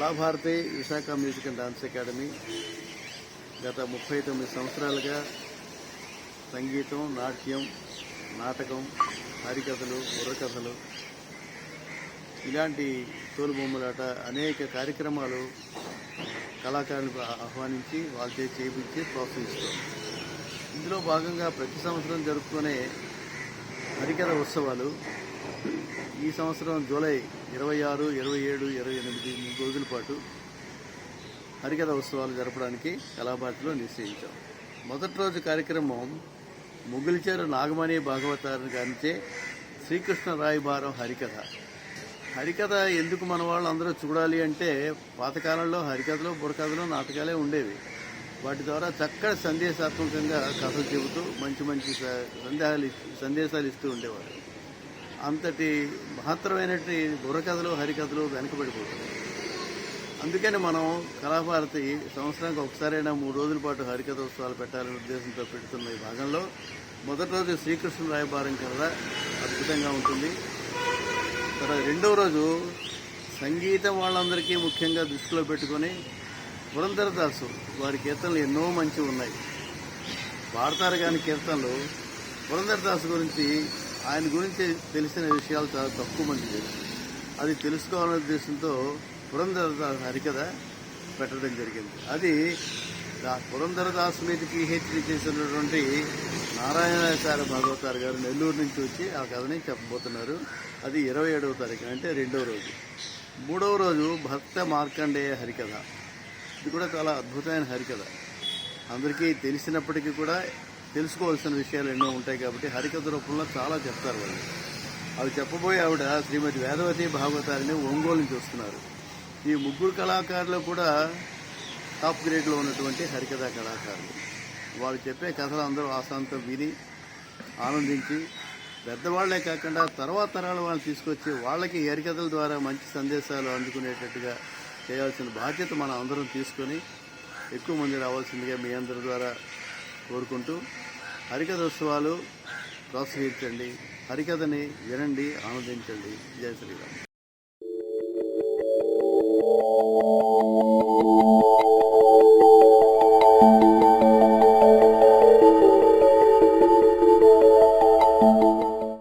Kalabharathi Visakha music and dance academy గత 39 సంవత్సరాలుగా సంగీతం, నాట్యం, నాటకం, హరికథలు, బుర్రకథలు ఇలాంటి తోలుబొమ్మలాట అనేక కార్యక్రమాలు కళాకారులకు ఆహ్వానించి వాళ్ళతో చేయించి ప్రోత్సహిస్తాం. ఇందులో భాగంగా ప్రతి సంవత్సరం జరుపుకునే హరికథ ఉత్సవాలు ఈ సంవత్సరం జూలై 26, 27, 28 3 రోజుల పాటు హరికథ ఉత్సవాలు జరపడానికి కళాభారతిలో నిశ్చయించాం. మొదటి రోజు కార్యక్రమం ముగిల్చేరు నాగమణి భాగవతారు గారించే శ్రీకృష్ణ రాయబారం హరికథ. హరికథ ఎందుకు మన వాళ్ళు అందరూ చూడాలి అంటే, పాతకాలంలో హరికథలు, బుర్రకథలు, నాటకాలే ఉండేవి. వాటి ద్వారా చక్కటి సందేశాత్మకంగా కథలు చెబుతూ మంచి మంచి సందేశాలు ఇస్తూ ఉండేవారు. అంతటి మహత్తరమైనటువంటి బుర్రకథలు, హరికథలు వెనకబడిపోతున్నాయి. అందుకని మనం కళాభారతి సంవత్సరానికి ఒకసారైనా 3 రోజుల పాటు హరికథ ఉత్సవాలు పెట్టాలనే ఉద్దేశంతో పెడుతున్న ఈ భాగంలో మొదటి రోజు శ్రీకృష్ణ రాయబారం కథ అద్భుతంగా ఉంటుంది. తర్వాత రెండవ రోజు సంగీతం వాళ్ళందరికీ ముఖ్యంగా దృష్టిలో పెట్టుకొని పురంధరదాసు వారి కీర్తనలు ఎన్నో మంచి ఉన్నాయి. పాడతారు కానీ కీర్తనలు పురంధరదాసు గురించి, ఆయన గురించి తెలిసిన విషయాలు చాలా తక్కువ మంది తెలుసు. అది తెలుసుకోవాలనే ఉద్దేశంతో పురంధరదాసు హరికథ పెట్టడం జరిగింది. అది పురంధరదాసు మీద పిహెచ్డి చేసినటువంటి నారాయణాచార్య భాగవతారు గారు నెల్లూరు నుంచి వచ్చి ఆ కథని చెప్పబోతున్నారు. అది 27వ తారీఖు, అంటే రెండవ రోజు. మూడవ రోజు భక్త మార్కండేయ హరికథ. ఇది కూడా చాలా అద్భుతమైన హరికథ. అందరికీ తెలిసినప్పటికీ కూడా తెలుసుకోవాల్సిన విషయాలు ఎన్నో ఉంటాయి కాబట్టి హరికథ రూపంలో చాలా చెప్తారు వాళ్ళు. అవి చెప్పబోయే ఆవిడ శ్రీమతి వేదవతి భాగవతారిని ఒంగోలు నుంచి వస్తున్నారు. ఈ ముగ్గురు కళాకారులు కూడా టాప్ గ్రేడ్లో ఉన్నటువంటి హరికథ కళాకారులు. వాళ్ళు చెప్పే కథలు అందరూ ఆశాంతం విని ఆనందించి, పెద్దవాళ్లే కాకుండా తర్వాత తరాల వాళ్ళని తీసుకొచ్చి వాళ్ళకి హరికథల ద్వారా మంచి సందేశాలు అందుకునేటట్టుగా చేయాల్సిన బాధ్యత మనం అందరం తీసుకొని ఎక్కువ మంది రావాల్సిందిగా మీ అందరి ద్వారా కోరుకుంటూ, హరికథ ఉత్సవాలు ప్రోత్సహించండి, హరికథని వినండి, ఆనందించండి. జై శ్రీరామ్.